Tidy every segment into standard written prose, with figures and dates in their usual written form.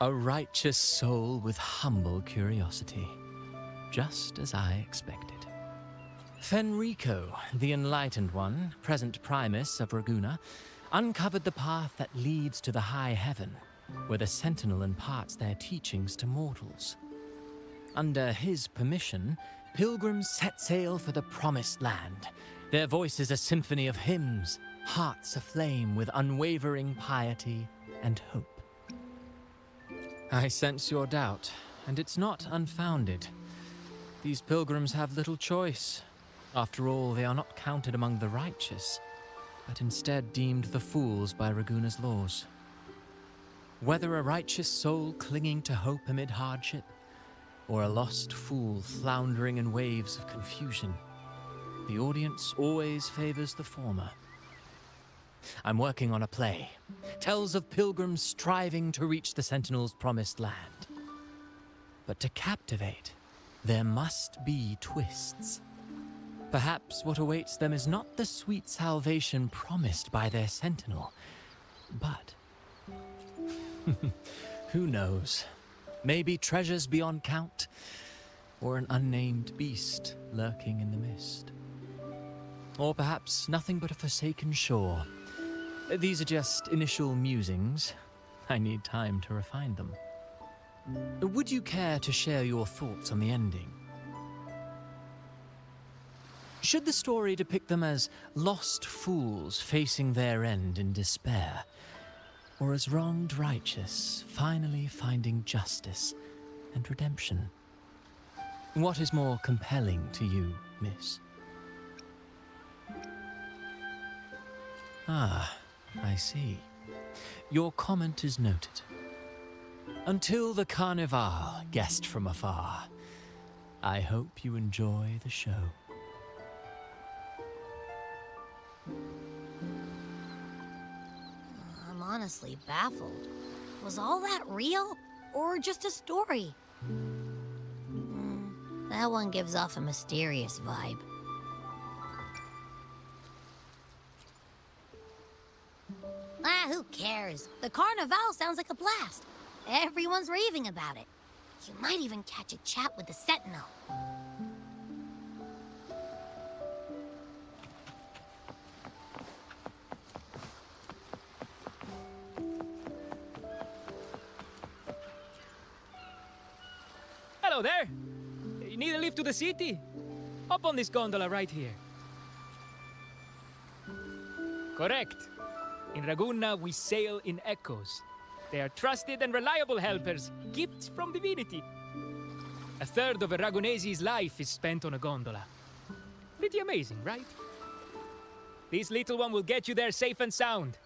A righteous soul with humble curiosity, just as I expected. Fenrico, the Enlightened One, present Primus of Ragunna, uncovered the path that leads to the high heaven, where the Sentinel imparts their teachings to mortals. Under his permission, pilgrims set sail for the Promised Land, their voices a symphony of hymns, hearts aflame with unwavering piety and hope. I sense your doubt, and it's not unfounded. These pilgrims have little choice. After all, they are not counted among the righteous, but instead deemed the fools by Ragunna's laws. Whether a righteous soul clinging to hope amid hardship, or a lost fool floundering in waves of confusion, the audience always favors the former. I'm working on a play. Tells of pilgrims striving to reach the Sentinel's promised land. But to captivate, there must be twists. Perhaps what awaits them is not the sweet salvation promised by their Sentinel, but... who knows? Maybe treasures beyond count, or an unnamed beast lurking in the mist. Or perhaps nothing but a forsaken shore. These are just initial musings. I need time to refine them. Would you care to share your thoughts on the ending? Should the story depict them as lost fools facing their end in despair, or as wronged righteous finally finding justice and redemption? What is more compelling to you, miss? Ah, I see. Your comment is noted. Until the Carnival, guest from afar, I hope you enjoy the show. I'm honestly baffled. Was all that real, or just a story? That one gives off a mysterious vibe. Who cares? The Carnival sounds like a blast. Everyone's raving about it. You might even catch a chat with the Sentinel. Hello there! You need a lift to the city? Hop on this gondola right here. Correct. In Ragunna, we sail in echoes. They are trusted and reliable helpers, gifts from divinity. A third of a Ragunese's life is spent on a gondola. Pretty amazing, right? This little one will get you there safe and sound.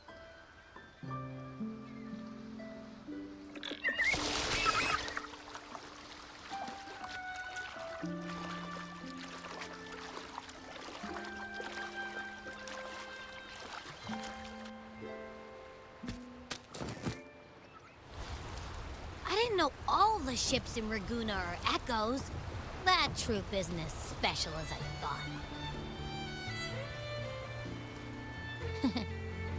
All the ships in Ragunna are echoes. That troop isn't as special as I thought.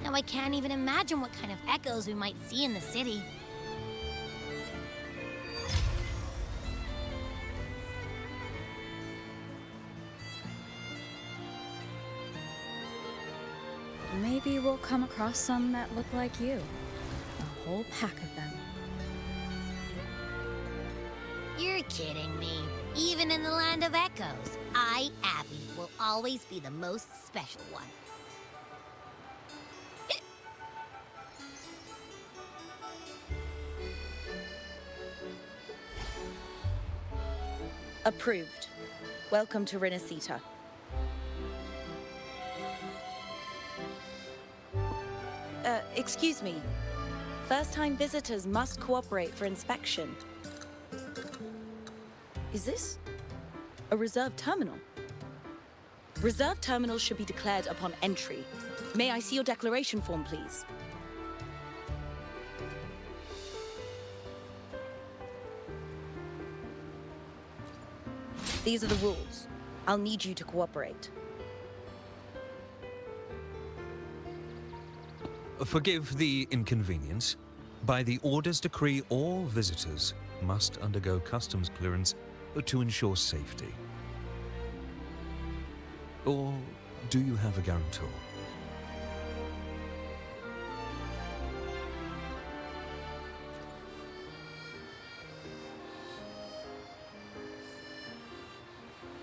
Now I can't even imagine what kind of echoes we might see in the city. Maybe we'll come across some that look like you. A whole pack of them. You're kidding me. Even in the land of echoes, I, Abby, will always be the most special one. Approved. Welcome to Rinascita. Excuse me. First-time visitors must cooperate for inspection. Is this a reserved terminal? Reserved terminals should be declared upon entry. May I see your declaration form, please? These are the rules. I'll need you to cooperate. Forgive the inconvenience. By the Order's decree, all visitors must undergo customs clearance to ensure safety. Or do you have a guarantor?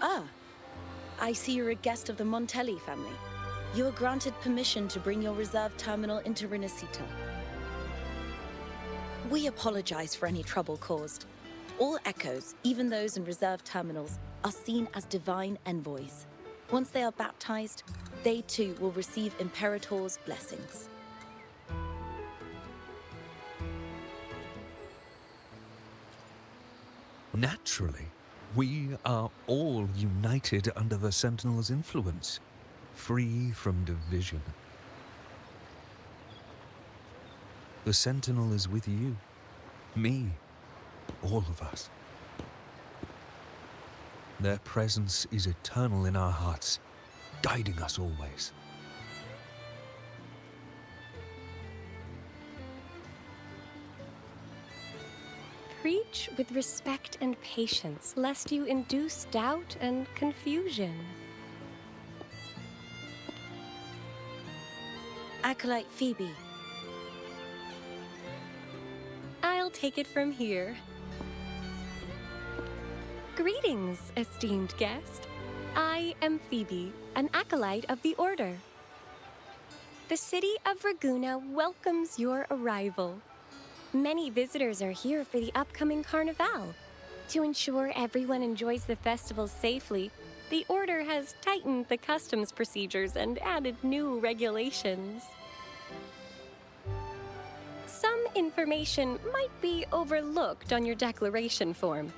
Ah, I see you're a guest of the Montelli family. You are granted permission to bring your reserve terminal into Rinascita. We apologize for any trouble caused. All echoes, even those in reserve terminals, are seen as divine envoys. Once they are baptized, they too will receive Imperator's blessings. Naturally, we are all united under the Sentinel's influence, free from division. The Sentinel is with you, me, all of us. Their presence is eternal in our hearts, guiding us always. Preach with respect and patience, lest you induce doubt and confusion. Acolyte Phoebe. I'll take it from here. Greetings, esteemed guest. I am Phoebe, an acolyte of the Order. The city of Ragunna welcomes your arrival. Many visitors are here for the upcoming Carnival. To ensure everyone enjoys the festival safely, the Order has tightened the customs procedures and added new regulations. Some information might be overlooked on your declaration form.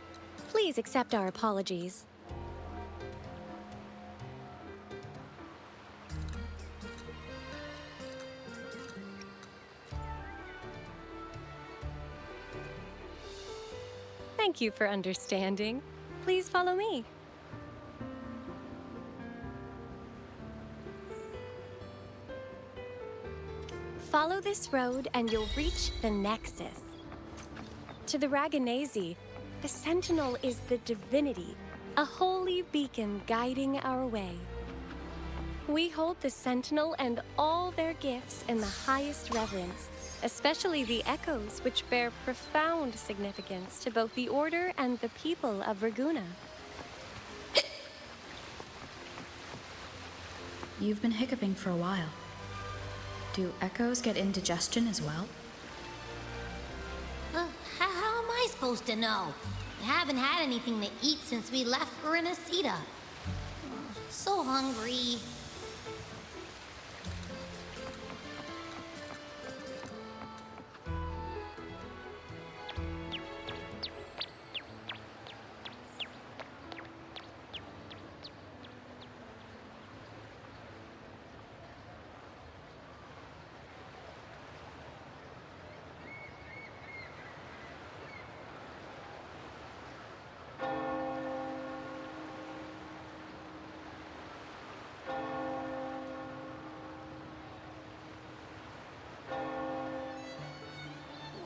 Please accept our apologies. Thank you for understanding. Please follow me. Follow this road and you'll reach the Nexus. To the Ragunesi, the Sentinel is the divinity, a holy beacon guiding our way. We hold the Sentinel and all their gifts in the highest reverence, especially the echoes, which bear profound significance to both the Order and the people of Ragunna. You've been hiccuping for a while. Do echoes get indigestion as well? How am I supposed to know? I haven't had anything to eat since we left for Rinascita. So hungry.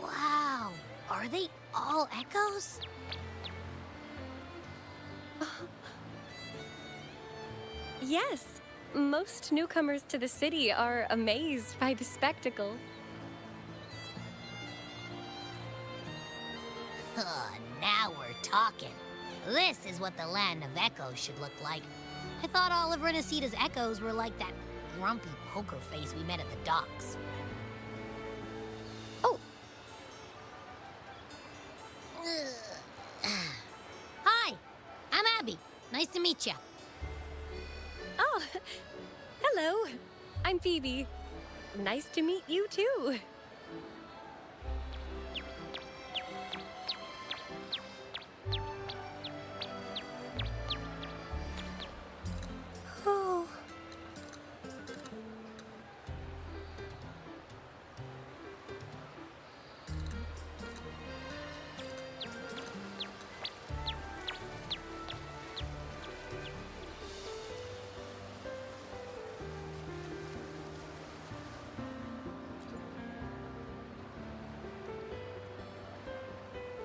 Wow, are they all echoes? Yes, most newcomers to the city are amazed by the spectacle. Now we're talking. This is what the land of echoes should look like. I thought all of Rinascita's echoes were like that grumpy poker face we met at the docks. Oh! Hi, I'm Abby. Nice to meet you. Oh, hello. I'm Phoebe. Nice to meet you too. Oh.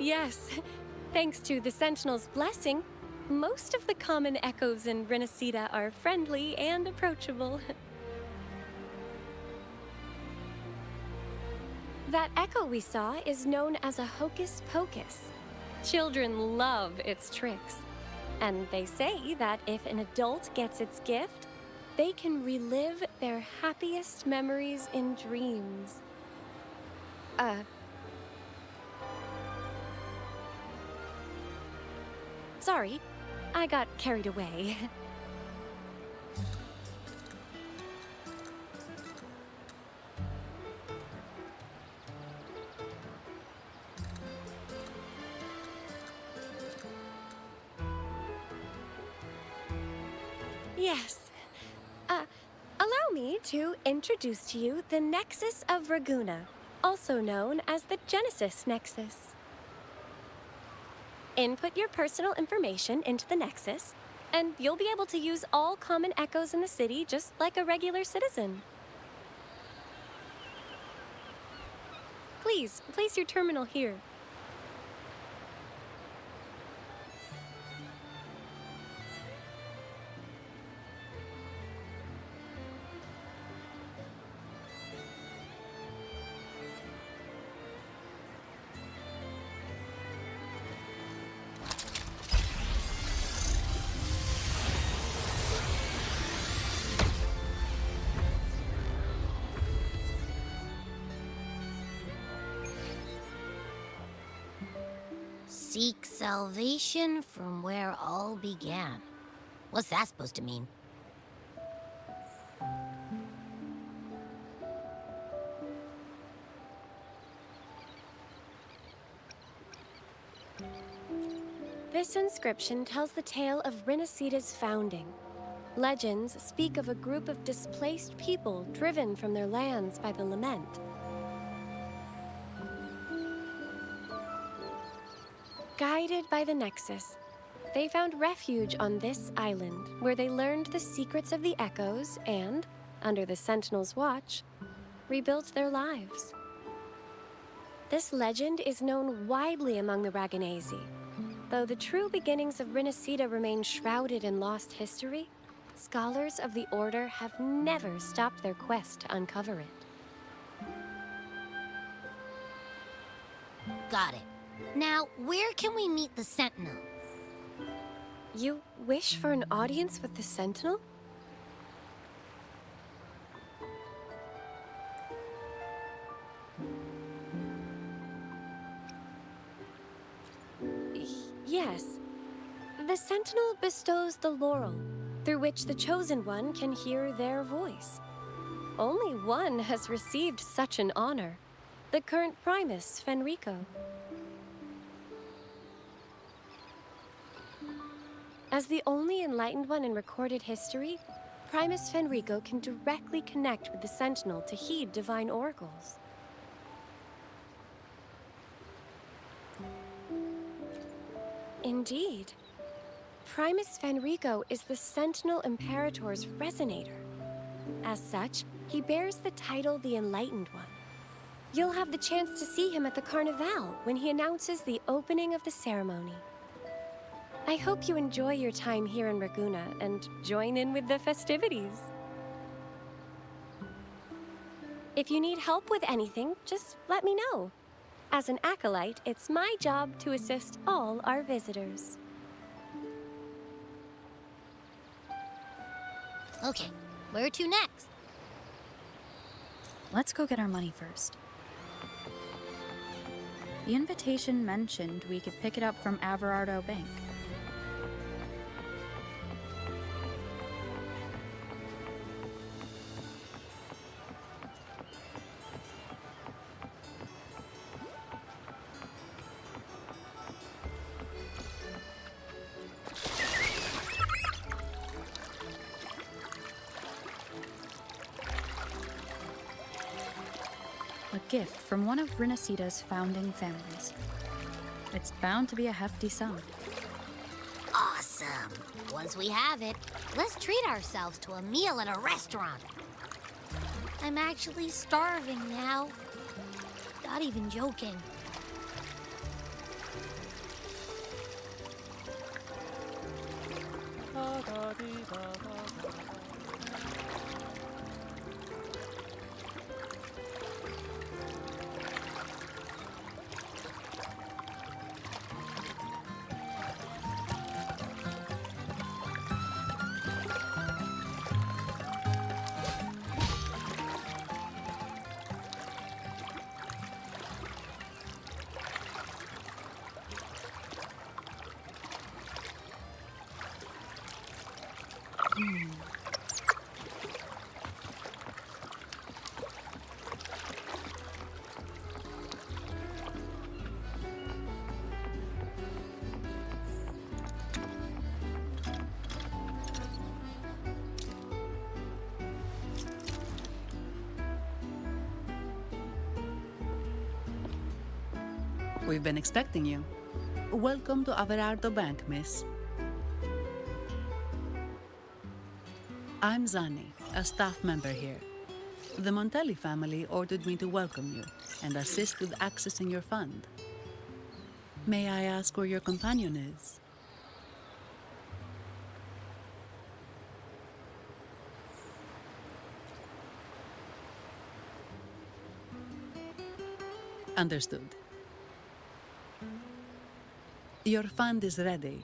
Yes. Thanks to the Sentinel's blessing, most of the common echoes in Rinascita are friendly and approachable. That echo we saw is known as a hocus pocus. Children love its tricks. And they say that if an adult gets its gift, they can relive their happiest memories in dreams. Sorry, I got carried away. Yes. Allow me to introduce to you the Nexus of Raguna, also known as the Genesis Nexus. Input your personal information into the Nexus, and you'll be able to use all common echoes in the city just like a regular citizen. Please, place your terminal here. Seek salvation from where all began. What's that supposed to mean? This inscription tells the tale of Rinascita's founding. Legends speak of a group of displaced people driven from their lands by the lament. Guided by the Nexus, they found refuge on this island, where they learned the secrets of the echoes and, under the Sentinel's watch, rebuilt their lives. This legend is known widely among the Raganazi. Though the true beginnings of Rinascita remain shrouded in lost history, scholars of the Order have never stopped their quest to uncover it. Got it. Now, where can we meet the Sentinel? You wish for an audience with the Sentinel? Yes. The Sentinel bestows the laurel, through which the Chosen One can hear their voice. Only one has received such an honor, the current Primus, Fenrico. As the only enlightened one in recorded history, Primus Fenrico can directly connect with the Sentinel to heed divine oracles. Indeed. Primus Fenrico is the Sentinel Imperator's resonator. As such, he bears the title the Enlightened One. You'll have the chance to see him at the Carnival when he announces the opening of the ceremony. I hope you enjoy your time here in Raguna and join in with the festivities. If you need help with anything, just let me know. As an acolyte, it's my job to assist all our visitors. Okay, where to next? Let's go get our money first. The invitation mentioned we could pick it up from Averardo Bank. A gift from one of Rinascita's founding families. It's bound to be a hefty sum. Awesome. Once we have it, let's treat ourselves to a meal at a restaurant. I'm actually starving now. Not even joking. We've been expecting you. Welcome to Averardo Bank, miss. I'm Zani, a staff member here. The Montelli family ordered me to welcome you and assist with accessing your fund. May I ask where your companion is? Understood. Your fund is ready.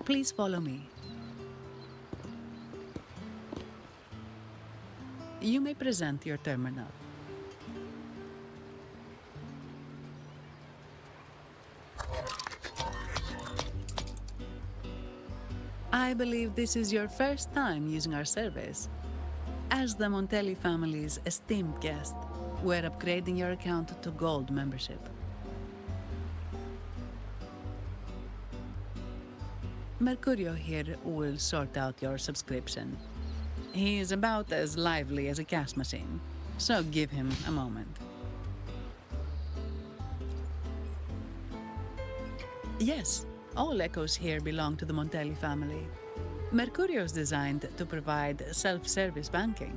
Please follow me. You may present your terminal. I believe this is your first time using our service. As the Montelli family's esteemed guest, we're upgrading your account to Gold membership. Mercurio here will sort out your subscription. He is about as lively as a cash machine, so give him a moment. Yes, all echoes here belong to the Montelli family. Mercurio is designed to provide self-service banking.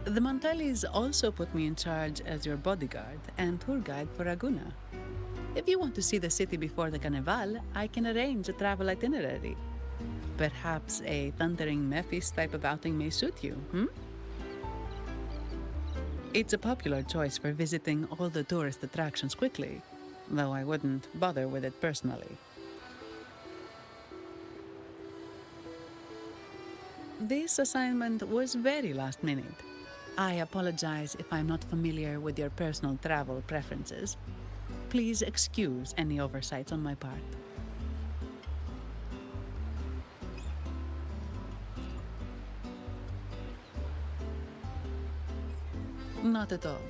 The Montellis also put me in charge as your bodyguard and tour guide for Ragusa. If you want to see the city before the Carnival, I can arrange a travel itinerary. Perhaps a thundering Memphis type of outing may suit you, It's a popular choice for visiting all the tourist attractions quickly, though I wouldn't bother with it personally. This assignment was very last minute. I apologize if I'm not familiar with your personal travel preferences. Please excuse any oversights on my part. Not at all.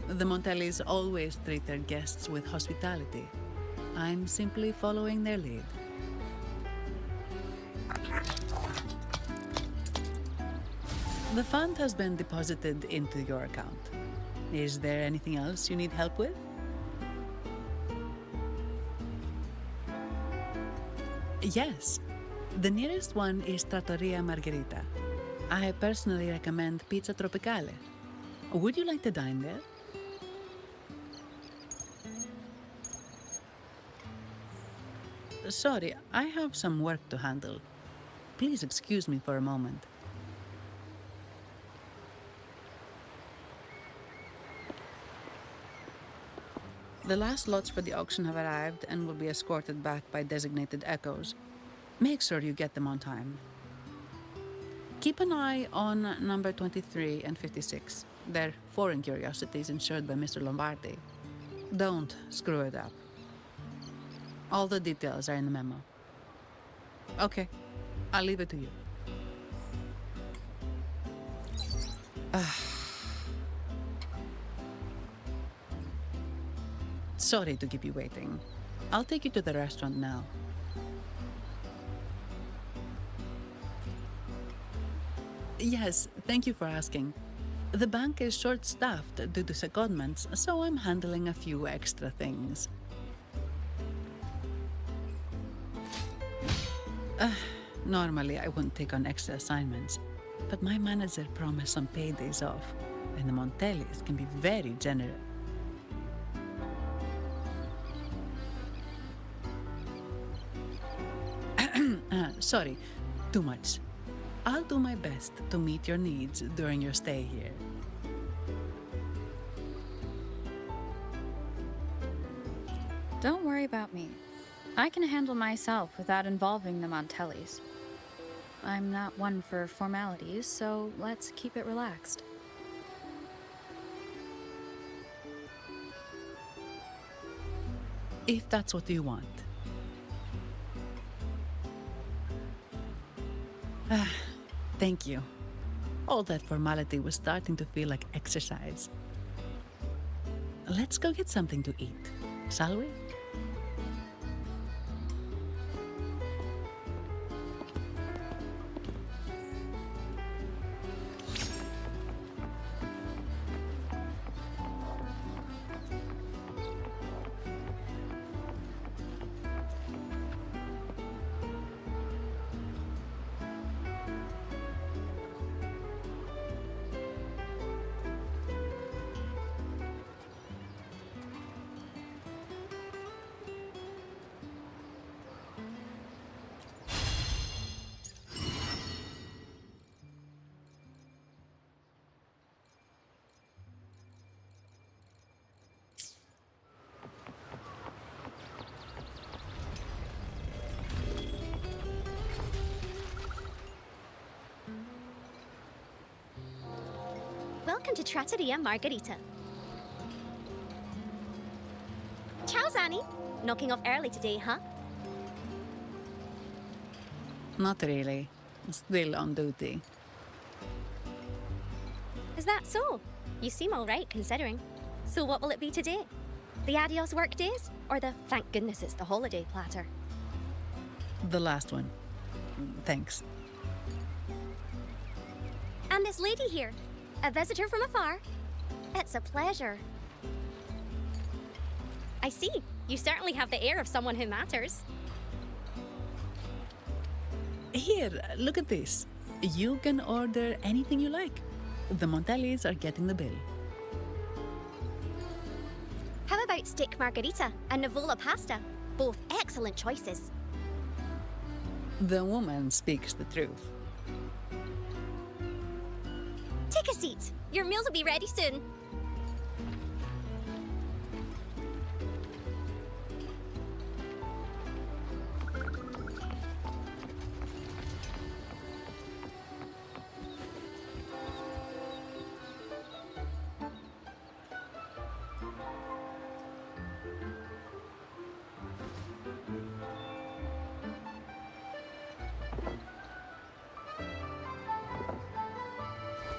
The Montellis always treat their guests with hospitality. I'm simply following their lead. The fund has been deposited into your account. Is there anything else you need help with? Yes. The nearest one is Trattoria Margherita. I personally recommend Pizza Tropicale. Would you like to dine there? Sorry, I have some work to handle. Please excuse me for a moment. The last lots for the auction have arrived and will be escorted back by designated echoes. Make sure you get them on time. Keep an eye on number 23 and 56. They're foreign curiosities insured by Mr. Lombardi. Don't screw it up. All the details are in the memo. Okay, I'll leave it to you. Sorry to keep you waiting. I'll take you to the restaurant now. Yes, thank you for asking. The bank is short-staffed due to secondments, so I'm handling a few extra things. Normally, I wouldn't take on extra assignments, but my manager promised some paydays off, and the Montellis can be very generous. Sorry, too much. I'll do my best to meet your needs during your stay here. Don't worry about me. I can handle myself without involving the Montellis. I'm not one for formalities, so let's keep it relaxed. If that's what you want. Thank you. All that formality was starting to feel like exercise. Let's go get something to eat, shall we? Welcome to Trattoria Margherita. Ciao, Zani. Knocking off early today, huh? Not really. Still on duty. Is that so? You seem all right, considering. So what will it be today? The adios work days? Or the thank goodness it's the holiday platter? The last one. Thanks. And this lady here, a visitor from afar. It's a pleasure. I see. You certainly have the air of someone who matters. Here, look at this. You can order anything you like. The Montellis are getting the bill. How about steak margarita and Nivola pasta? Both excellent choices. The woman speaks the truth. Take a seat. Your meals will be ready soon.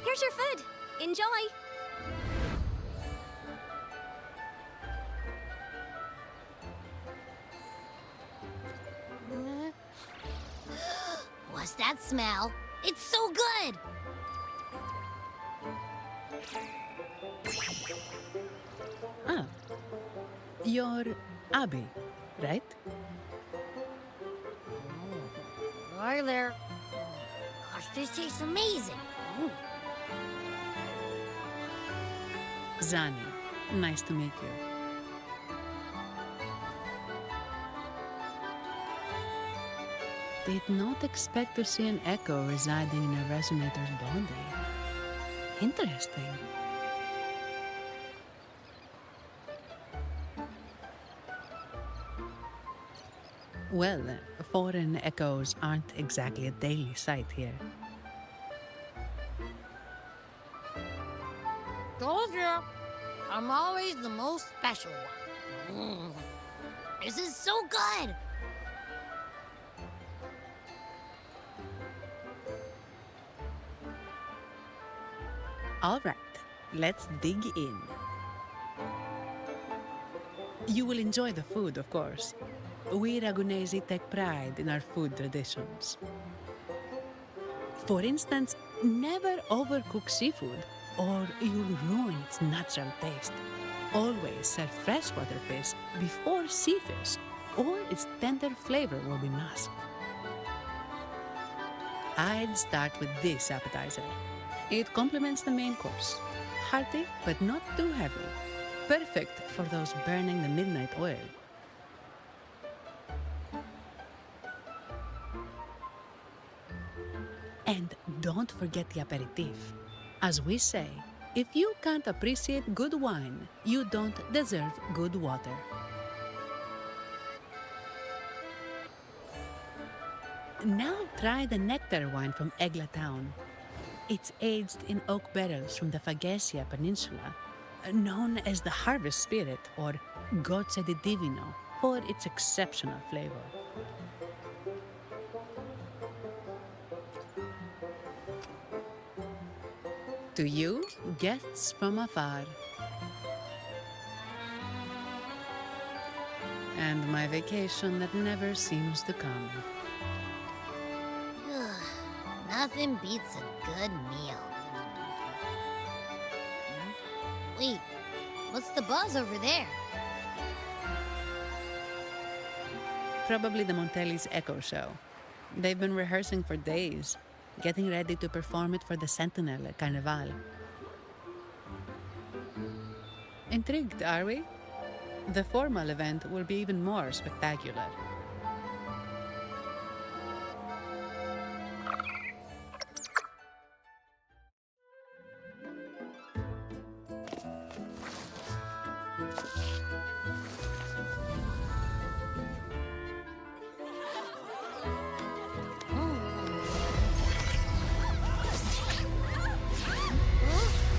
Here's your food. Enjoy. What's that smell? It's so good! Ah, you're Abby, right? Hi there. Gosh, this tastes amazing. Zani, nice to meet you. Did not expect to see an echo residing in a resonator's body. Interesting. Well, foreign echoes aren't exactly a daily sight here. Told you. I'm always the most special one. This is so good! All right, let's dig in. You will enjoy the food, of course. We Ragunesi take pride in our food traditions. For instance, never overcook seafood, or you'll ruin its natural taste. Always serve freshwater fish before sea fish, or its tender flavor will be masked. I'd start with this appetizer. It complements the main course. Hearty, but not too heavy. Perfect for those burning the midnight oil. And don't forget the aperitif. As we say, if you can't appreciate good wine, you don't deserve good water. Now try the nectar wine from Egla Town. It's aged in oak barrels from the Fagesia Peninsula, known as the Harvest Spirit or Gocce di Divino for its exceptional flavor. To you, guests from afar. And my vacation that never seems to come. Nothing beats a good meal. Wait, what's the buzz over there? Probably the Montelli's Echo Show. They've been rehearsing for days, getting ready to perform it for the Sentinel at Carnival. Intrigued, are we? The formal event will be even more spectacular.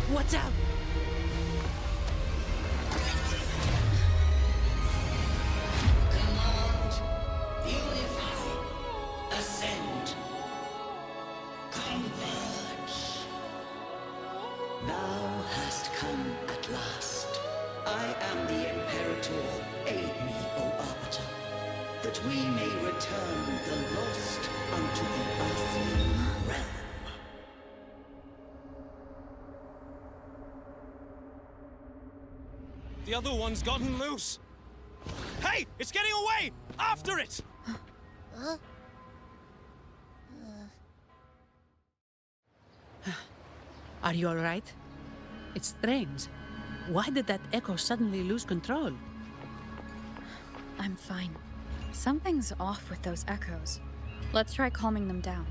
What carlotta! Command, unify, ascend, converge. Thou hast come at last. I am the Imperator. Aid me, O Arbiter, that we may return the lost unto the earthly realm. The other one's gotten loose. Hey, it's getting away! After it! Are you all right? It's strange. Why did that echo suddenly lose control? I'm fine. Something's off with those echoes. Let's try calming them down.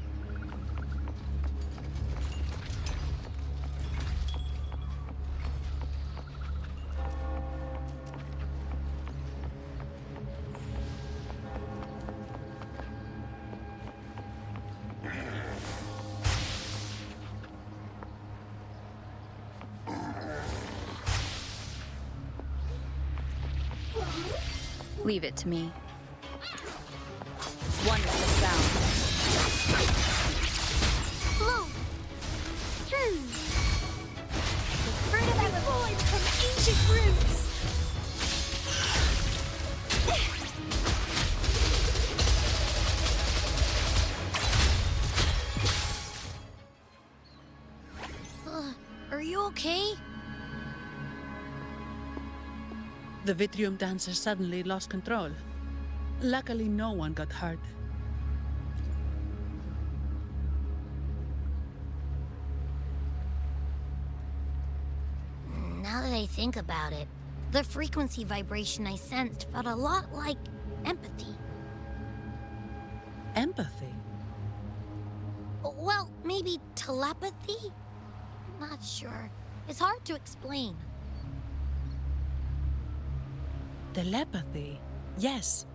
Leave it to me. Wonderful sound. Bloom! The fruit of our void from ancient roots! Are you okay? The Vitrium dancer suddenly lost control. Luckily, no one got hurt. Now that I think about it, the frequency vibration I sensed felt a lot like empathy. Empathy? Well, maybe telepathy? Not sure. It's hard to explain. Telepathy? Yes.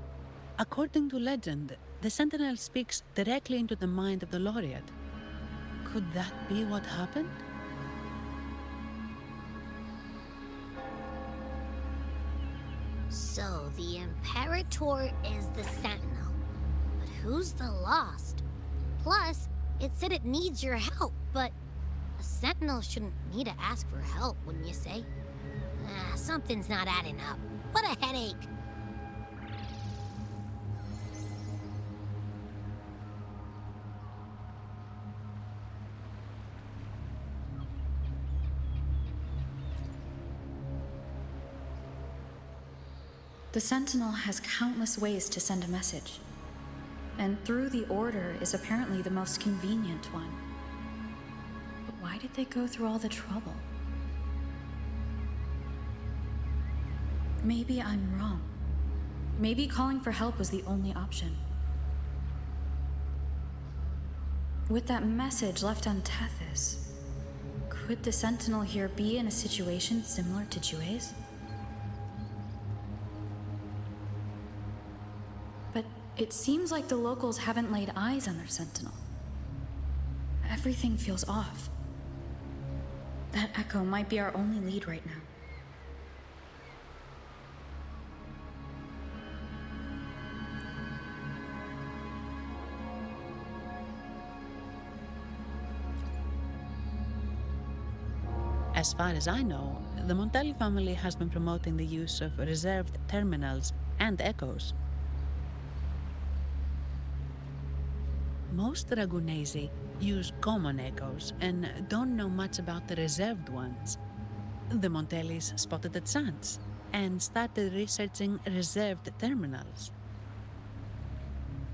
According to legend, the Sentinel speaks directly into the mind of the Laureate. Could that be what happened? So, the Imperator is the Sentinel. But who's the Lost? Plus, it said it needs your help, but a Sentinel shouldn't need to ask for help, wouldn't you say? Something's not adding up. What a headache. The Sentinel has countless ways to send a message. And through the Order is apparently the most convenient one. But why did they go through all the trouble? Maybe I'm wrong. Maybe calling for help was the only option. With that message left on Tethys, could the Sentinel here be in a situation similar to Jue's? But it seems like the locals haven't laid eyes on their Sentinel. Everything feels off. That echo might be our only lead right now. As far as I know, the Montelli family has been promoting the use of reserved terminals and echoes. Most Ragunesi use common echoes and don't know much about the reserved ones. The Montellis spotted a chance and started researching reserved terminals.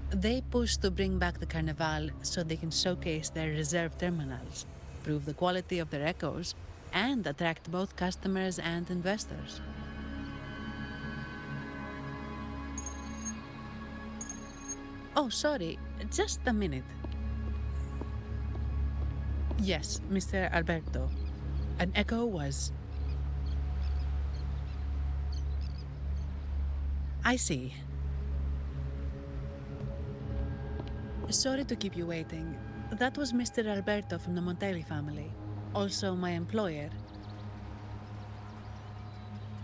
They pushed to bring back the Carnival so they can showcase their reserved terminals, prove the quality of their echoes, and attract both customers and investors. Oh, sorry, just a minute. Yes, Mr. Alberto. An echo was... I see. Sorry to keep you waiting. That was Mr. Alberto from the Montelli family, also my employer.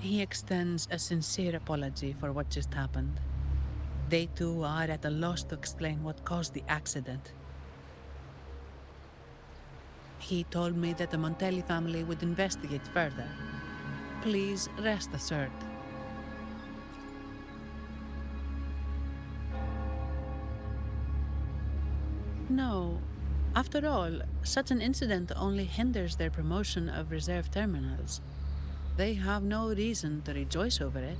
He extends a sincere apology for what just happened. They too are at a loss to explain what caused the accident. He told me that the Montelli family would investigate further. Please rest assured. No. After all, such an incident only hinders their promotion of reserve terminals. They have no reason to rejoice over it.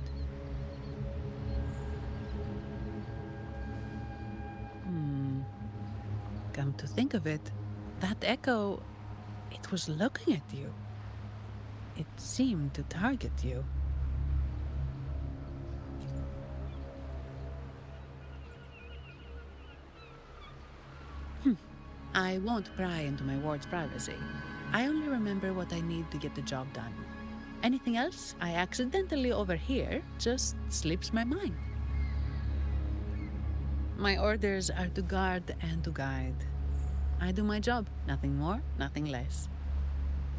Come to think of it, that echo, it was looking at you. It seemed to target you. I won't pry into my ward's privacy. I only remember what I need to get the job done. Anything else I accidentally overhear just slips my mind. My orders are to guard and to guide. I do my job, nothing more, nothing less.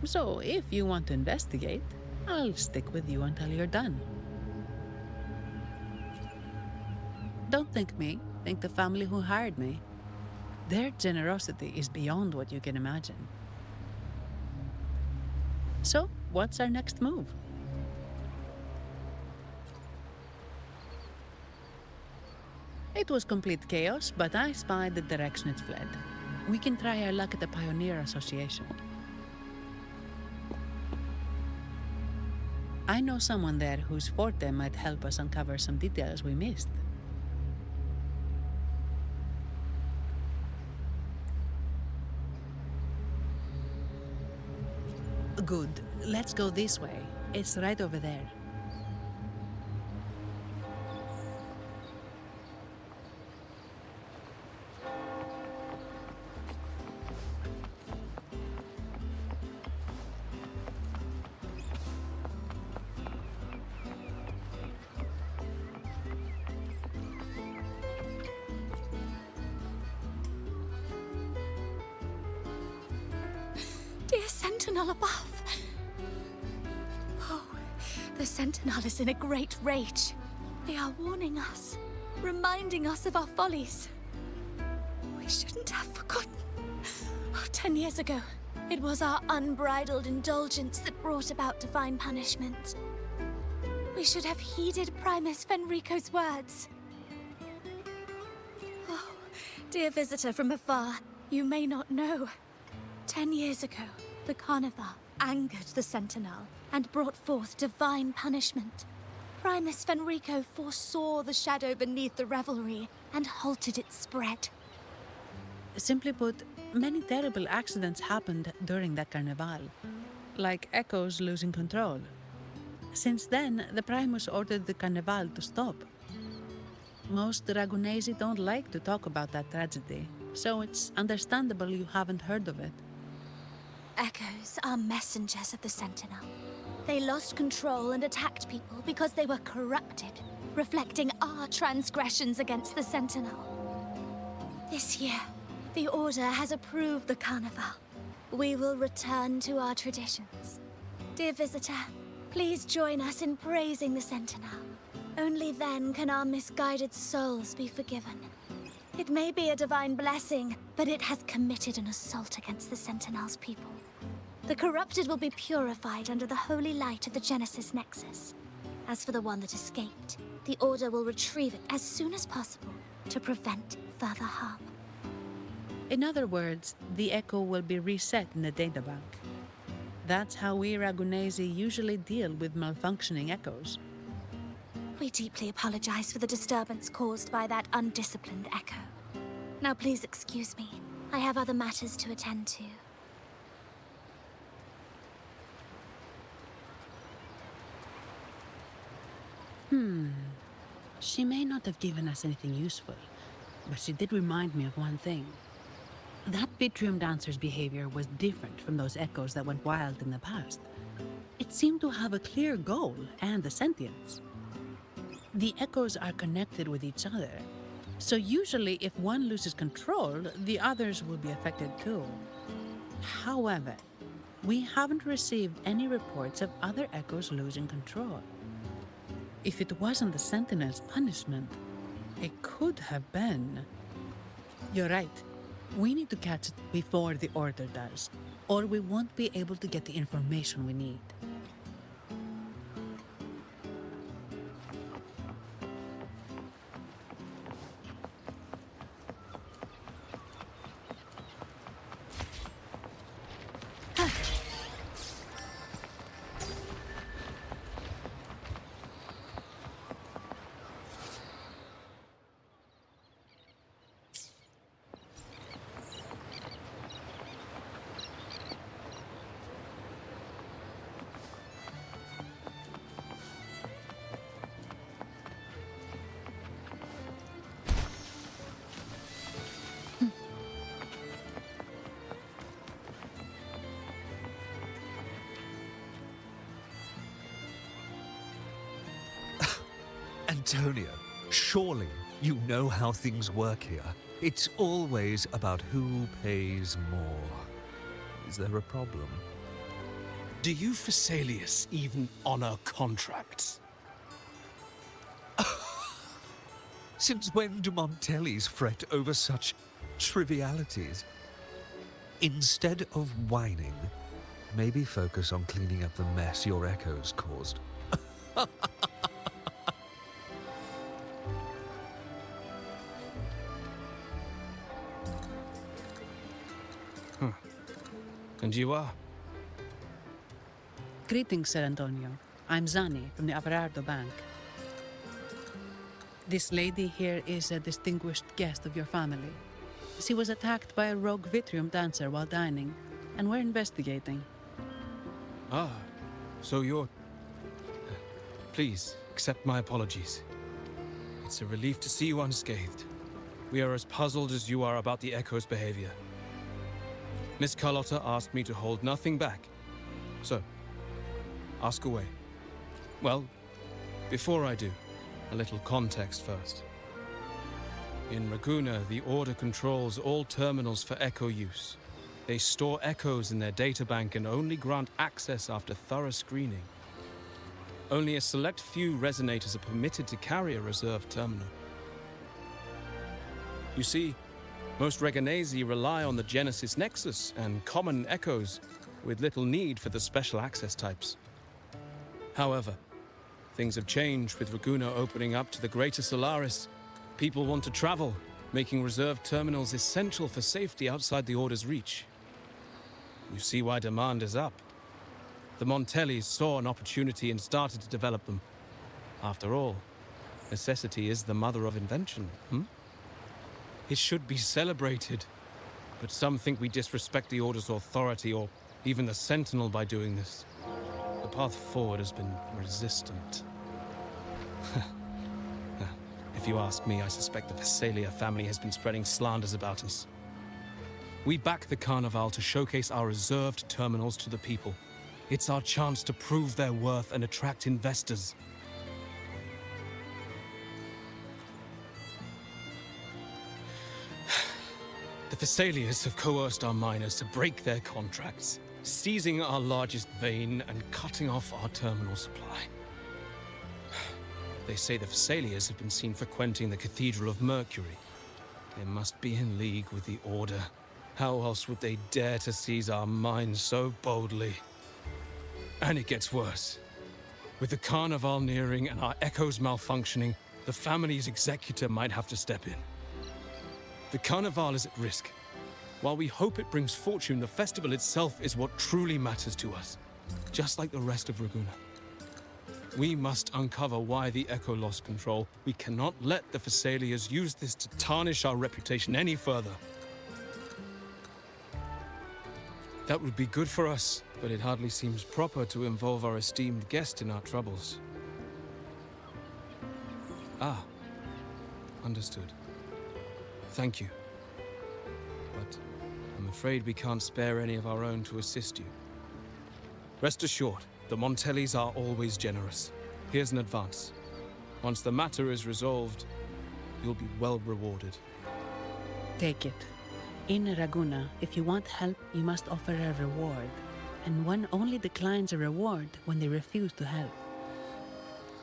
So if you want to investigate, I'll stick with you until you're done. Don't think me, think the family who hired me. Their generosity is beyond what you can imagine. So, what's our next move? It was complete chaos, but I spied the direction it fled. We can try our luck at the Pioneer Association. I know someone there whose forte might help us uncover some details we missed. Good. Let's go this way. It's right over there. Dear Sentinel above. Oh, the Sentinel is in a great rage. They are warning us, reminding us of our follies. We shouldn't have forgotten. 10 years ago, it was our unbridled indulgence that brought about divine punishment. We should have heeded Primus Fenrico's words. Oh, dear visitor from afar, you may not know. 10 years ago, the Carnival angered the Sentinel and brought forth divine punishment. Primus Fenrico foresaw the shadow beneath the revelry and halted its spread. Simply put, many terrible accidents happened during that Carnival, like Echoes losing control. Since then, the Primus ordered the Carnival to stop. Most Ragunesi don't like to talk about that tragedy, so it's understandable you haven't heard of it. Echoes are messengers of the Sentinel. They lost control and attacked people because they were corrupted, reflecting our transgressions against the Sentinel. This year, the Order has approved the Carnival. We will return to our traditions. Dear visitor, please join us in praising the Sentinel. Only then can our misguided souls be forgiven. It may be a divine blessing, but it has committed an assault against the Sentinel's people. The corrupted will be purified under the holy light of the Genesis Nexus. As for the one that escaped, the Order will retrieve it as soon as possible to prevent further harm. In other words, the Echo will be reset in the databank. That's how we Ragunesi usually deal with malfunctioning Echoes. We deeply apologize for the disturbance caused by that undisciplined Echo. Now please excuse me. I have other matters to attend to. She may not have given us anything useful, but she did remind me of one thing. That Vitrium dancer's behavior was different from those Echoes that went wild in the past. It seemed to have a clear goal and a sentience. The Echoes are connected with each other, so usually if one loses control, the others will be affected too. However, we haven't received any reports of other Echoes losing control. If it wasn't the Sentinel's punishment, it could have been. You're right. We need to catch it before the Order does, or we won't be able to get the information we need. Antonio, surely you know how things work here. It's always about who pays more. Is there a problem? Do you Phasaelius even honor contracts? Since when do Montellis fret over such trivialities? Instead of whining, maybe focus on cleaning up the mess your echoes caused. And you are? Greetings, Sir Antonio. I'm Zani from the Averardo Bank. This lady here is a distinguished guest of your family. She was attacked by a rogue Vitrium dancer while dining, and we're investigating. Ah, so you're... Please, accept my apologies. It's a relief to see you unscathed. We are as puzzled as you are about the Echo's behavior. Miss Carlotta asked me to hold nothing back. So, ask away. Well, before I do, a little context first. In Ragunna, the Order controls all terminals for Echo use. They store echoes in their databank and only grant access after thorough screening. Only a select few resonators are permitted to carry a reserved terminal. You see, most Reganesi rely on the Genesis Nexus and common echoes, with little need for the special access types. However, things have changed with Ragunna opening up to the greater Solaris. People want to travel, making reserved terminals essential for safety outside the Order's reach. You see why demand is up. The Montellis saw an opportunity and started to develop them. After all, necessity is the mother of invention, It should be celebrated, but some think we disrespect the Order's authority or even the Sentinel by doing this. The path forward has been resistant. If you ask me, I suspect the Phasaelia family has been spreading slanders about us. We back the Carnival to showcase our reserved terminals to the people. It's our chance to prove their worth and attract investors. The Phasaelias have coerced our miners to break their contracts, seizing our largest vein and cutting off our terminal supply. They say the Phasaelias have been seen frequenting the Cathedral of Mercury. They must be in league with the Order. How else would they dare to seize our mines so boldly? And it gets worse. With the Carnival nearing and our echoes malfunctioning, the family's executor might have to step in. The Carnival is at risk. While we hope it brings fortune, the festival itself is what truly matters to us, just like the rest of Ragunna. We must uncover why the Echo lost control. We cannot let the Phasaelias use this to tarnish our reputation any further. That would be good for us, but it hardly seems proper to involve our esteemed guest in our troubles. Ah, understood. Thank you. But I'm afraid we can't spare any of our own to assist you. Rest assured, the Montellis are always generous. Here's an advance. Once the matter is resolved, you'll be well rewarded. Take it. In Ragunna, if you want help, you must offer a reward. And one only declines a reward when they refuse to help.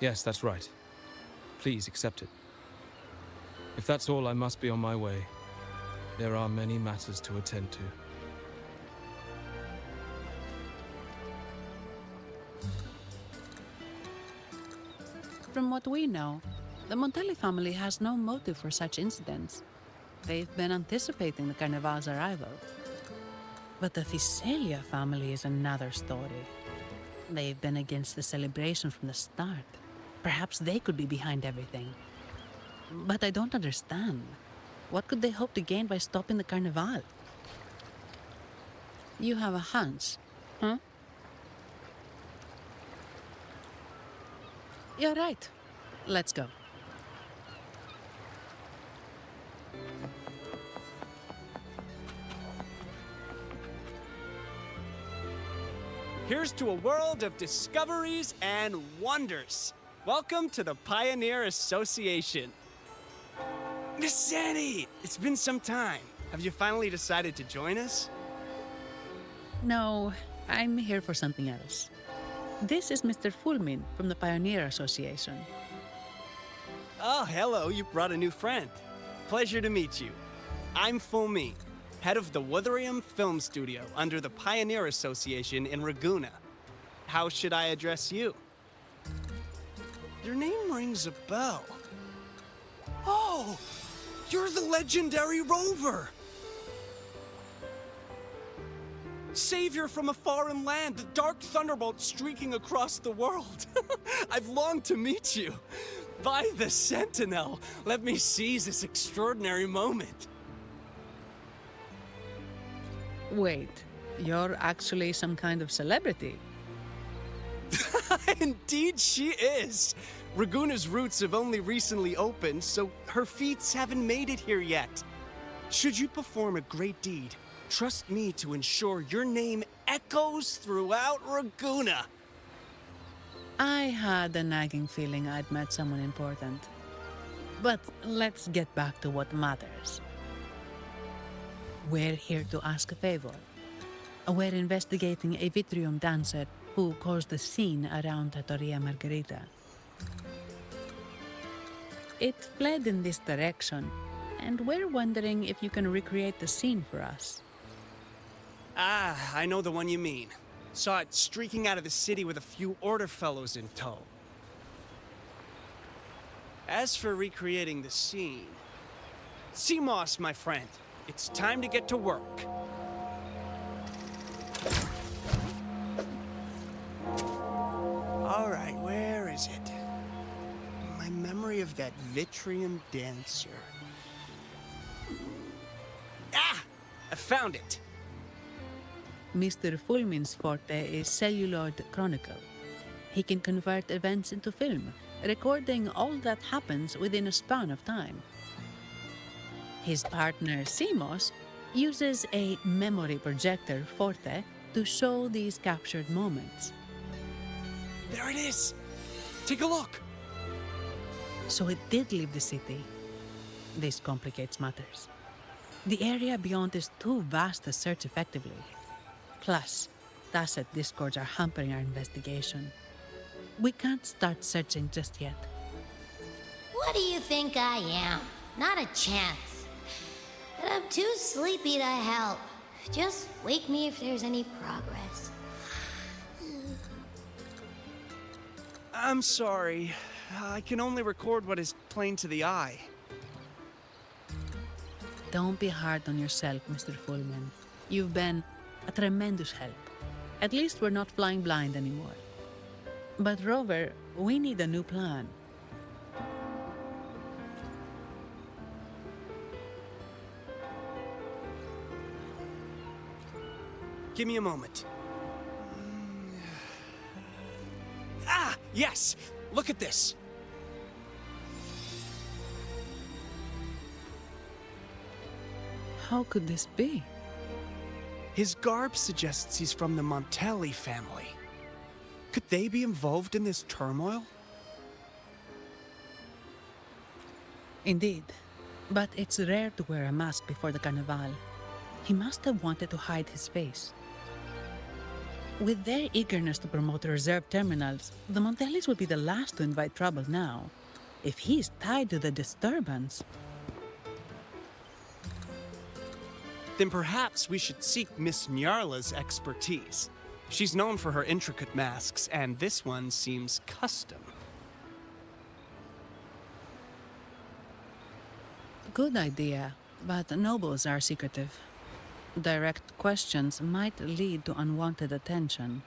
Yes, that's right. Please accept it. If that's all, I must be on my way. There are many matters to attend to. From what we know, the Montelli family has no motive for such incidents. They've been anticipating the Carnival's arrival. But the Visalia family is another story. They've been against the celebration from the start. Perhaps they could be behind everything. But I don't understand. What could they hope to gain by stopping the Carnival? You have a hunch, huh? You're right. Let's go. Here's to a world of discoveries and wonders. Welcome to the Pioneer Association. Miss Zani, it's been some time. Have you finally decided to join us? No, I'm here for something else. This is Mr. Fulmin from the Pioneer Association. Oh, hello, you brought a new friend. Pleasure to meet you. I'm Fulmin, head of the Wuthering Film Studio under the Pioneer Association in Ragunna. How should I address you? Your name rings a bell. Oh, you're the legendary Rover! Savior from a foreign land, the dark thunderbolt streaking across the world. I've longed to meet you. By the Sentinel, let me seize this extraordinary moment. Wait, you're actually some kind of celebrity. Indeed she is. Ragunna's roots have only recently opened, so her feats haven't made it here yet. Should you perform a great deed, trust me to ensure your name echoes throughout Ragunna. I had a nagging feeling I'd met someone important. But let's get back to what matters. We're here to ask a favor. We're investigating a Vitrium dancer who caused a scene around Trattoria Margherita. It fled in this direction, and we're wondering if you can recreate the scene for us. Ah, I know the one you mean. Saw it streaking out of the city with a few order fellows in tow. As for recreating the scene... Seamoss, my friend, it's time to get to work. All right, where is it? My memory of that Vitrium dancer. Ah! I found it! Mr. Fulmin's forte is celluloid chronicle. He can convert events into film, recording all that happens within a span of time. His partner, Seamoss, uses a memory projector forte to show these captured moments. There it is! Take a look! So it did leave the city. This complicates matters. The area beyond is too vast to search effectively. Plus, tacit discords are hampering our investigation. We can't start searching just yet. What do you think I am? Not a chance. But I'm too sleepy to help. Just wake me if there's any progress. I'm sorry. I can only record what is plain to the eye. Don't be hard on yourself, Mr. Fulmin. You've been a tremendous help. At least we're not flying blind anymore. But Rover, we need a new plan. Give me a moment. Ah, yes! Look at this! How could this be? His garb suggests he's from the Montelli family. Could they be involved in this turmoil? Indeed. But it's rare to wear a mask before the Carnival. He must have wanted to hide his face. With their eagerness to promote reserve terminals, the Montellis would be the last to invite trouble now. If he's tied to the disturbance... Then perhaps we should seek Miss Nyarla's expertise. She's known for her intricate masks, and this one seems custom. Good idea, but nobles are secretive. Direct questions might lead to unwanted attention.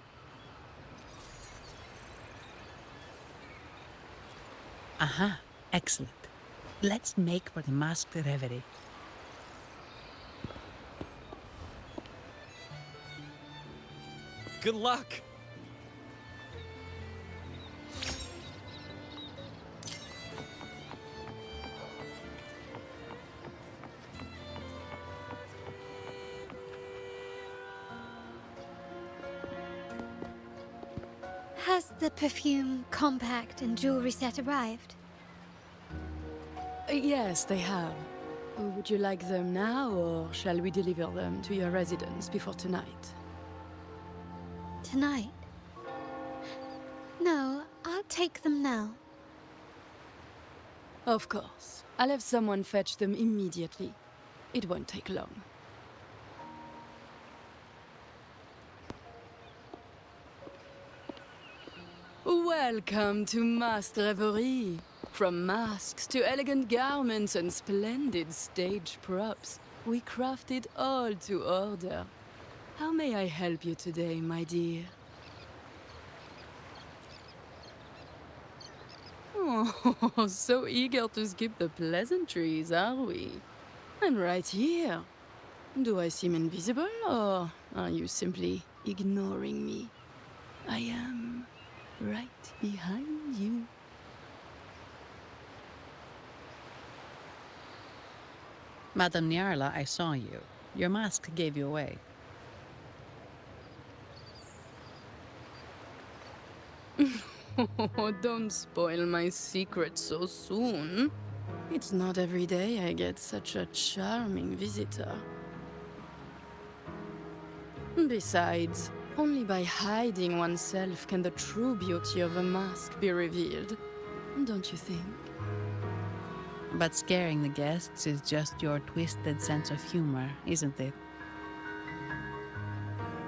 Aha, excellent. Let's make for the masked reverie. Good luck! Has the perfume, compact, and jewelry set arrived? Yes, they have. Would you like them now, or shall we deliver them to your residence before tonight? Tonight? No, I'll take them now. Of course. I'll have someone fetch them immediately. It won't take long. Welcome to Masked Reverie. From masks to elegant garments and splendid stage props, we craft it all to order. How may I help you today, my dear? Oh, so eager to skip the pleasantries, are we? I'm right here. Do I seem invisible, or are you simply ignoring me? I am right behind you. Madame Nyarla, I saw you. Your mask gave you away. Oh, don't spoil my secret so soon. It's not every day I get such a charming visitor. Besides, only by hiding oneself can the true beauty of a mask be revealed. Don't you think? But scaring the guests is just your twisted sense of humor, isn't it?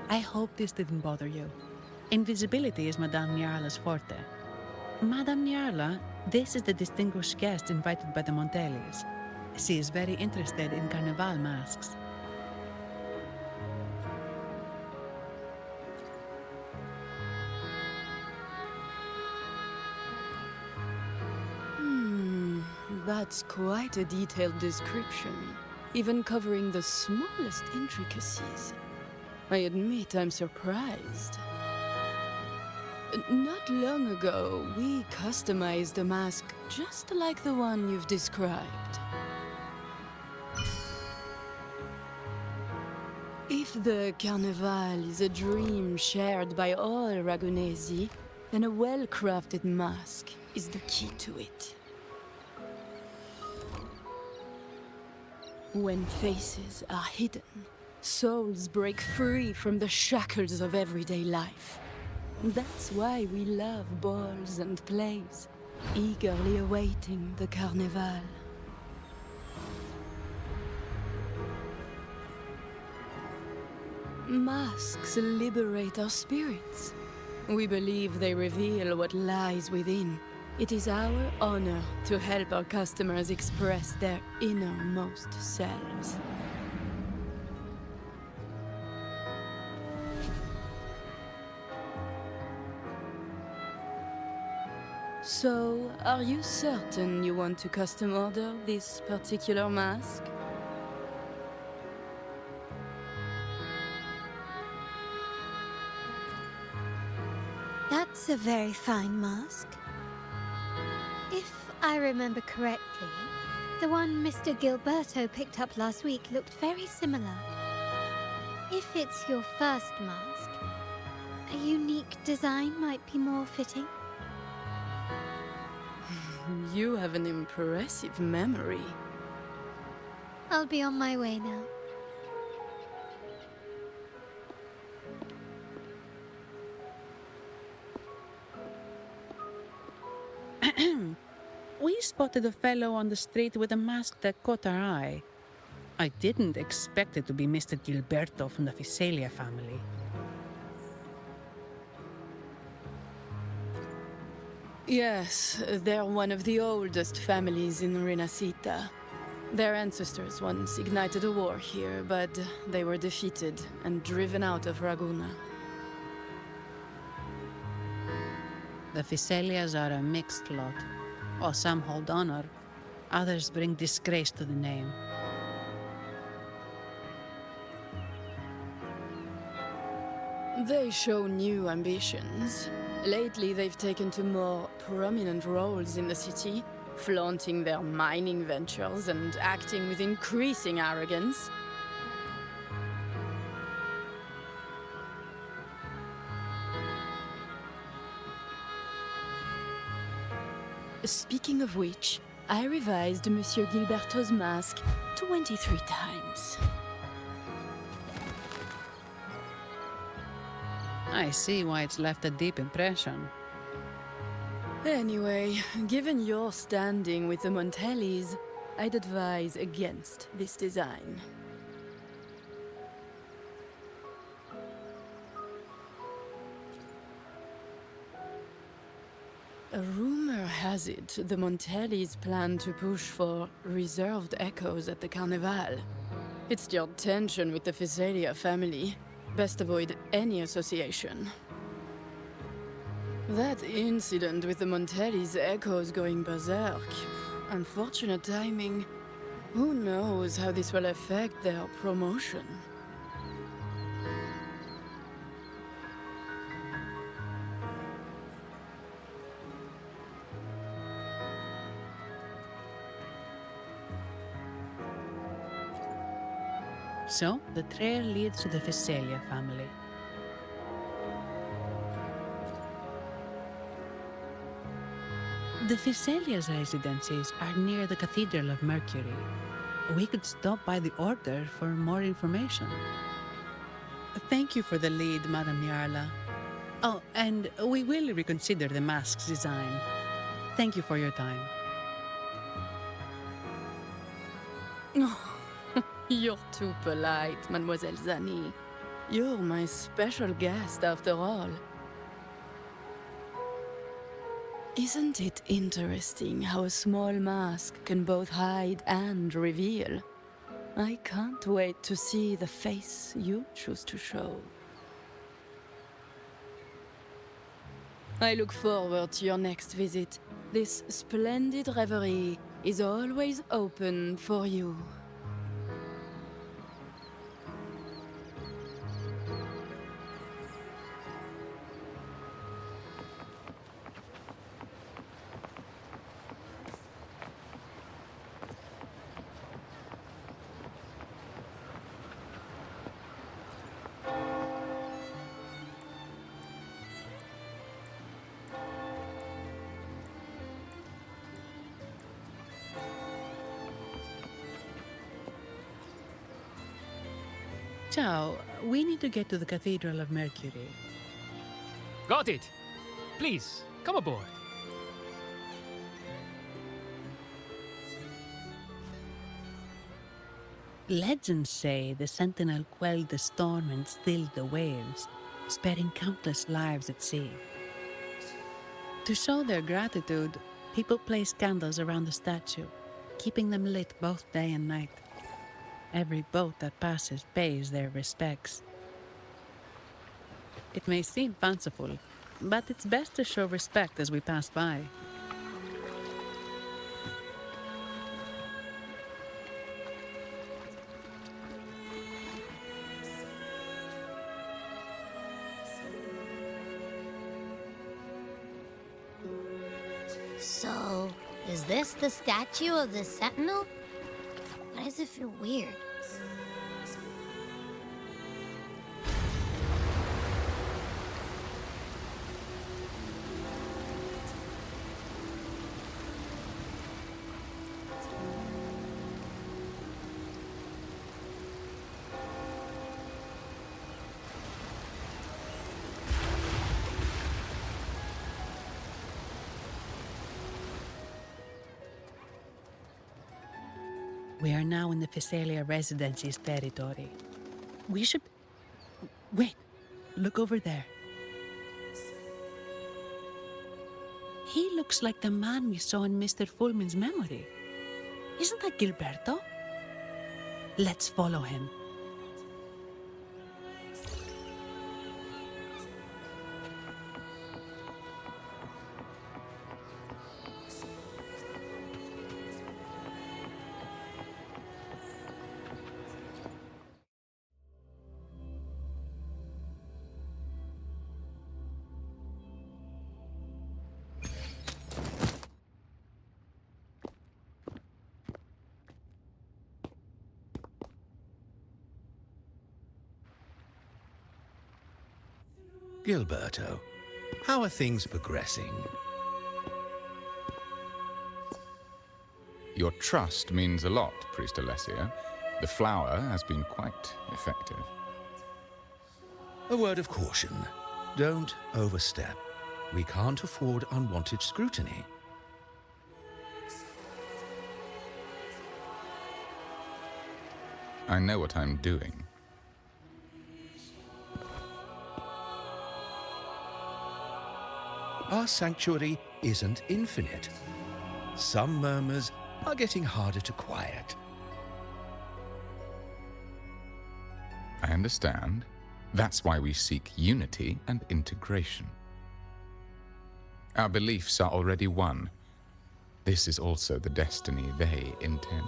I hope this didn't bother you. Invisibility is Madame Nyarla's forte. Madame Nyarla, this is the distinguished guest invited by the Montellis. She is very interested in carnival masks. That's quite a detailed description, even covering the smallest intricacies. I admit I'm surprised. Not long ago, we customized a mask just like the one you've described. If the Carnival is a dream shared by all Ragunesi, then a well-crafted mask is the key to it. When faces are hidden, souls break free from the shackles of everyday life. That's why we love balls and plays, eagerly awaiting the Carnival. Masks liberate our spirits. We believe they reveal what lies within. It is our honor to help our customers express their innermost selves. So, are you certain you want to custom order this particular mask? That's a very fine mask. If I remember correctly, the one Mr. Gilberto picked up last week looked very similar. If it's your first mask, a unique design might be more fitting. You have an impressive memory. I'll be on my way now. spotted a fellow on the street with a mask that caught our eye. I didn't expect it to be Mr. Gilberto from the Visalia family. Yes, they're one of the oldest families in Rinascita. Their ancestors once ignited a war here, but they were defeated and driven out of Ragunna. The Visalias are a mixed lot. While some hold honor, others bring disgrace to the name. They show new ambitions. Lately, they've taken to more prominent roles in the city, flaunting their mining ventures and acting with increasing arrogance. Speaking of which, I revised Monsieur Gilberto's mask 23 times. I see why it's left a deep impression. Anyway, given your standing with the Montellis, I'd advise against this design. A rumor has it the Montellis plan to push for reserved echoes at the Carnival. It's stirred tension with the Visalia family. Best avoid any association. That incident with the Montellis' echoes going berserk. Unfortunate timing. Who knows how this will affect their promotion? So, the trail leads to the Visalia family. The Visalia's residences are near the Cathedral of Mercury. We could stop by the Order for more information. Thank you for the lead, Madame Yarla. Oh, and we will reconsider the mask's design. Thank you for your time. You're too polite, Mademoiselle Zani. You're my special guest, after all. Isn't it interesting how a small mask can both hide and reveal? I can't wait to see the face you choose to show. I look forward to your next visit. This splendid reverie is always open for you. Ciao, we need to get to the Cathedral of Mercury. Got it! Please, come aboard. Legends say the Sentinel quelled the storm and stilled the waves, sparing countless lives at sea. To show their gratitude, people place candles around the statue, keeping them lit both day and night. Every boat that passes pays their respects. It may seem fanciful, but it's best to show respect as we pass by. So, is this the statue of the Sentinel? Why does it feel weird? We are now in the Physalia Residency's territory. We should... Wait, look over there. He looks like the man we saw in Mr. Fulman's memory. Isn't that Gilberto? Let's follow him. Gilberto, how are things progressing? Your trust means a lot, Priest Alessia. The flower has been quite effective. A word of caution. Don't overstep. We can't afford unwanted scrutiny. I know what I'm doing. Our sanctuary isn't infinite. Some murmurs are getting harder to quiet. I understand. That's why we seek unity and integration. Our beliefs are already one. This is also the destiny they intend.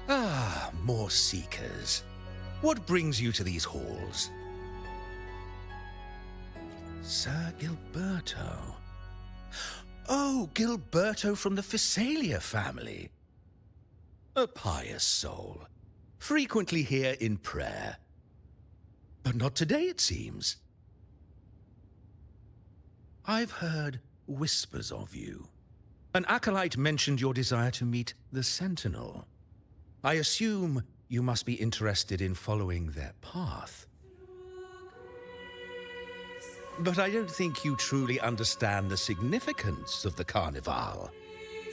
Ah, more seekers. What brings you to these halls? Sir Gilberto. Oh, Gilberto from the Physalia family. A pious soul. Frequently here in prayer. But not today, it seems. I've heard whispers of you. An acolyte mentioned your desire to meet the Sentinel. I assume you must be interested in following their path. But I don't think you truly understand the significance of the Carnival.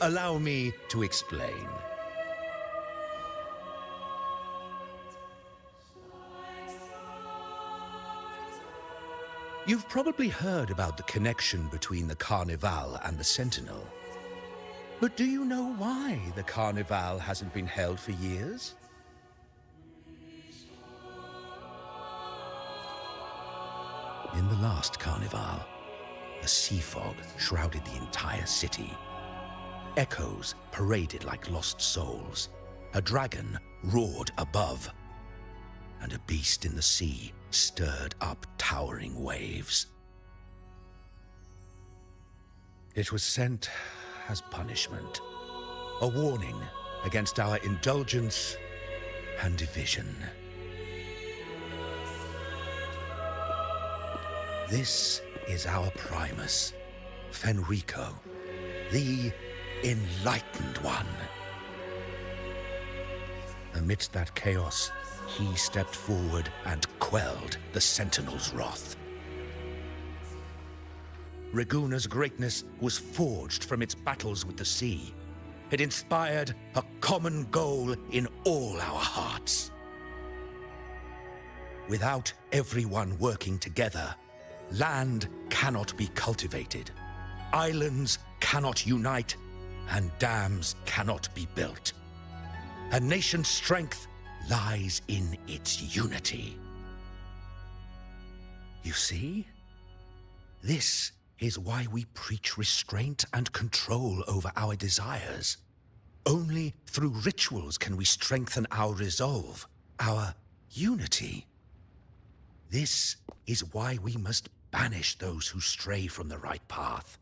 Allow me to explain. You've probably heard about the connection between the Carnival and the Sentinel. But do you know why the Carnival hasn't been held for years? In the last Carnival, a sea fog shrouded the entire city. Echoes paraded like lost souls. A dragon roared above. And a beast in the sea stirred up towering waves. It was sent as punishment, a warning against our indulgence and division. This is our Primus, Fenrico, the Enlightened One. Amidst that chaos, he stepped forward and quelled the Sentinel's wrath. Raguna's greatness was forged from its battles with the sea. It inspired a common goal in all our hearts. Without everyone working together, land cannot be cultivated, islands cannot unite, and dams cannot be built. A nation's strength lies in its unity. You see? This is why we preach restraint and control over our desires. Only through rituals can we strengthen our resolve, our Unity. This is why we must banish those who stray from the right path,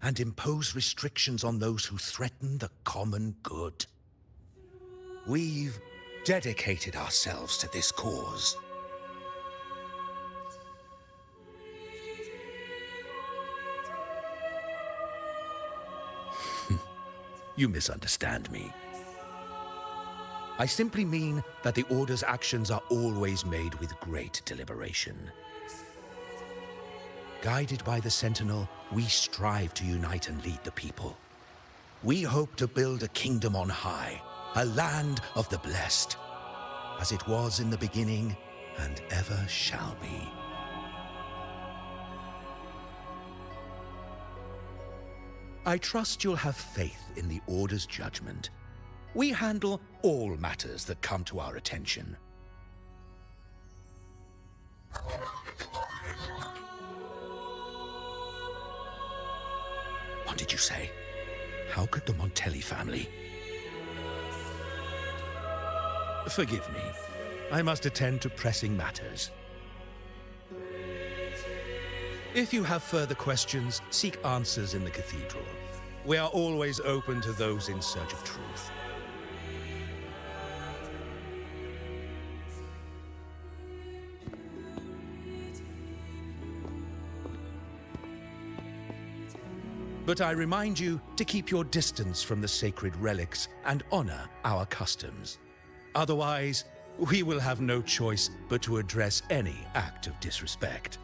and impose restrictions on those who threaten the common good. We've dedicated ourselves to this cause. You misunderstand me. I simply mean that the Order's actions are always made with great deliberation. Guided by the Sentinel, we strive to unite and lead the people. We hope to build a kingdom on high, a land of the blessed, as it was in the beginning and ever shall be. I trust you'll have faith in the Order's judgment. We handle all matters that come to our attention. What did you say? How could the Montelli family? Forgive me. I must attend to pressing matters. If you have further questions, seek answers in the cathedral. We are always open to those in search of truth. But I remind you to keep your distance from the sacred relics and honor our customs. Otherwise, we will have no choice but to address any act of disrespect.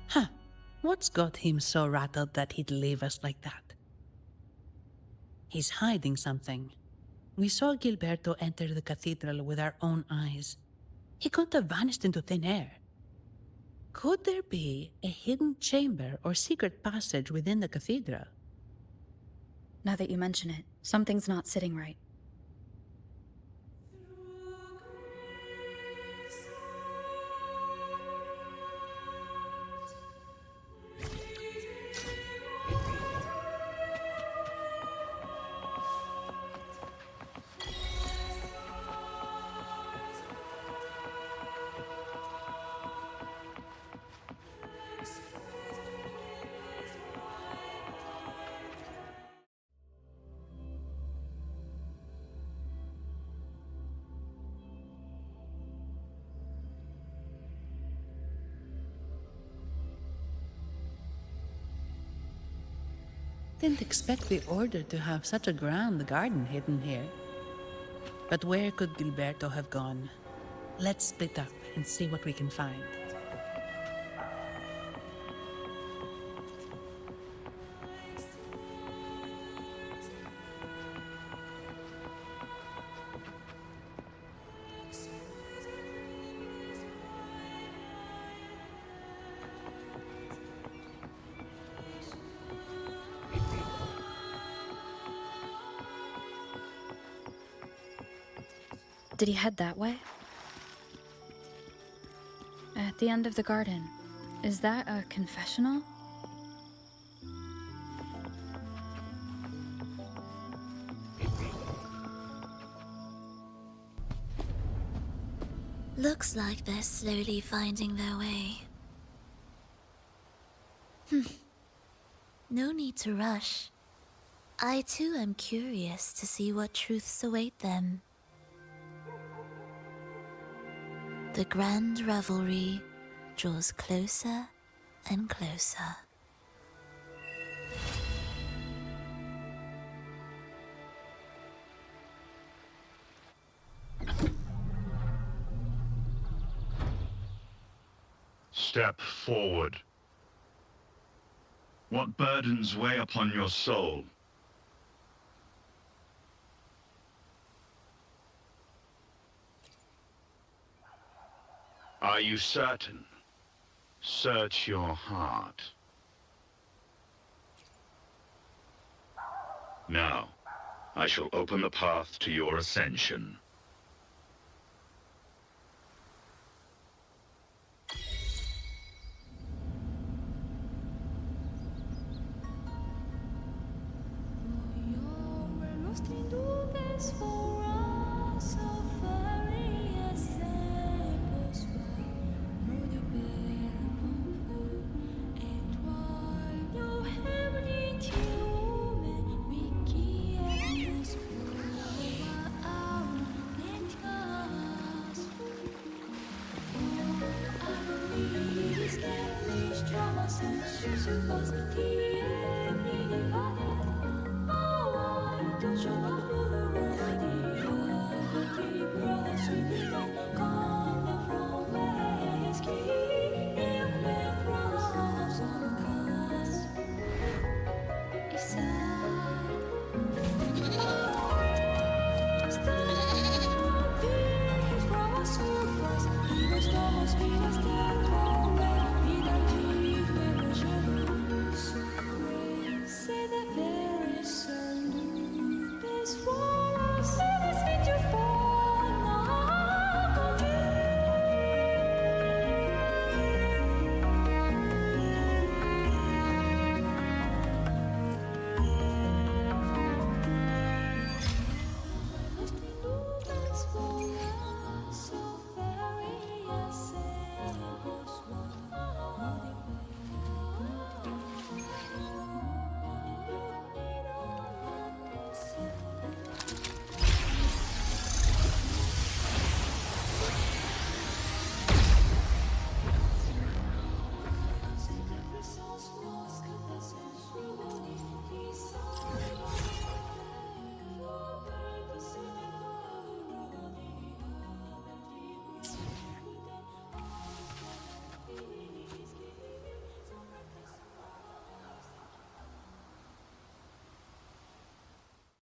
Huh. What's got him so rattled that he'd leave us like that? He's hiding something. We saw Gilberto enter the cathedral with our own eyes. He couldn't have vanished into thin air. Could there be a hidden chamber or secret passage within the cathedral? Now that you mention it, something's not sitting right. Didn't expect the Order to have such a grand garden hidden here. But where could Gilberto have gone? Let's split up and see what we can find. Did he head that way? At the end of the garden. Is that a confessional? Looks like they're slowly finding their way. No need to rush. I too am curious to see what truths await them. The grand revelry draws closer and closer. Step forward. What burdens weigh upon your soul? Are you certain? Search your heart. Now, I shall open the path to your ascension. He must almost be